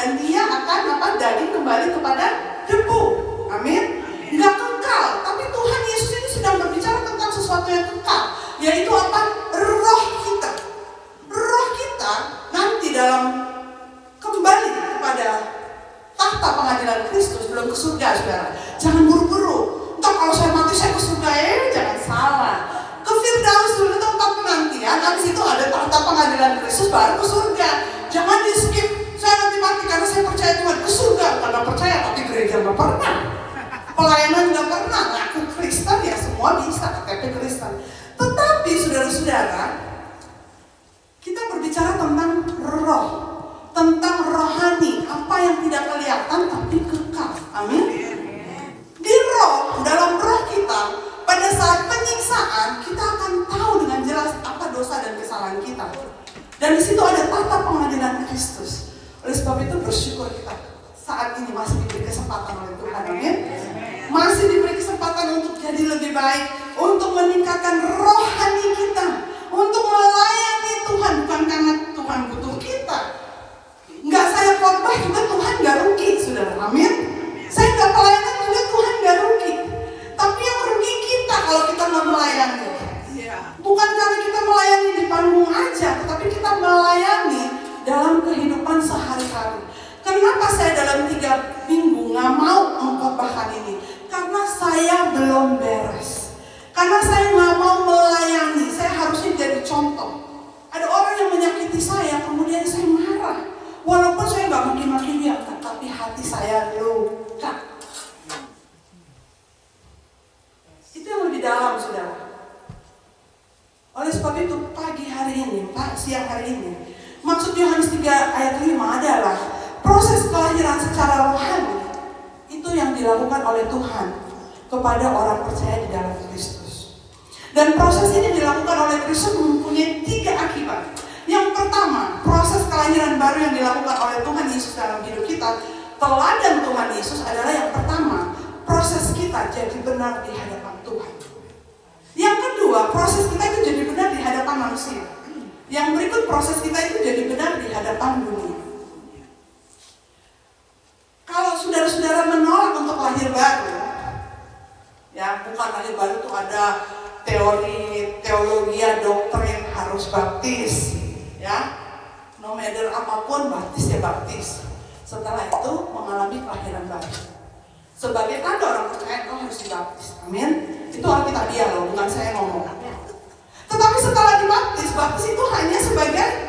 dan dia akan daging kembali kepada debu. Amin. Nggak kekal, tapi Tuhan Yesus ini sedang berbicara tentang sesuatu yang kekal, yaitu apa? Roh kita. Roh kita nanti dalam kembali kepada tahta pengadilan Kristus, belum ke surga, saudara. Jangan buru-buru. Entah kalau saya mati saya ke surga, jangan salah. Ke Firdaus dulu tempat penantian, habis itu ada tahta pengadilan Kristus, baru ke surga. Jangan di skip. Saya nanti mati karena saya percaya Tuhan, ke surga. Karena percaya tapi gereja nggak pernah, pelayanan nggak pernah, ngaku Kristen ya semua bisa KTP Kristen. Tetapi saudara-saudara, kita berbicara tentang roh, tentang rohani, apa yang tidak kelihatan tapi kekal. Amin. Di roh, dalam roh kita, pada saat penyiksaan kita akan tahu dengan jelas apa dosa dan kesalahan kita. Dan di situ ada tahta pengadilan Kristus. Oleh sebab itu bersyukur kita saat ini masih diberi kesempatan oleh Tuhan. Amin. Masih diberi kesempatan untuk jadi lebih baik, untuk meningkatkan rohani kita, untuk melayani Tuhan, bukan karena Tuhan butuh kita. Nggak saya khotbah juga Tuhan nggak rugi, saudara. Amin. Saya nggak pelayanan juga Tuhan nggak rugi. Tapi yang rugi kita kalau kita nggak melayani. Bukan karena kita melayani di panggung aja, tetapi kita melayani dalam kehidupan sehari-hari. Kenapa saya dalam 3 minggu nggak mau mengkhotbahkan ini? Karena saya belum beres. Karena saya nggak mau melayani. Saya harusnya jadi contoh. Ada orang yang menyakiti saya, kemudian saya marah. Walaupun saya nggak maki-maki dia, tapi hati saya luka. Itu yang lebih dalam, saudara. Oleh sebab itu pagi hari ini, siang hari ini, maksud Yohanes 3 ayat 5 adalah proses kelahiran secara rohani itu yang dilakukan oleh Tuhan kepada orang percaya di dalam Kristus. Dan proses ini dilakukan oleh Kristus mempunyai 3 akibat. Yang pertama, proses kelahiran baru yang dilakukan oleh Tuhan Yesus dalam hidup kita, teladan Tuhan Yesus adalah yang pertama, proses kita jadi benar di hadapan Tuhan. Yang kedua, proses kita itu jadi benar di hadapan manusia. Yang berikut, proses kita itu jadi benar di hadapan dunia. Kalau saudara-saudara menolak untuk lahir baru, ya bukan lahir baru itu ada teori, teologi, doktrin harus baptis, ya, no matter apapun baptis ya baptis. Setelah itu mengalami kelahiran baru. Sebagai tanda orang percaya kau harus dibaptis, amin. Itu Alkitabiah loh, bukan saya ngomong. Tetapi setelah dibaptis, baptis itu hanya sebagai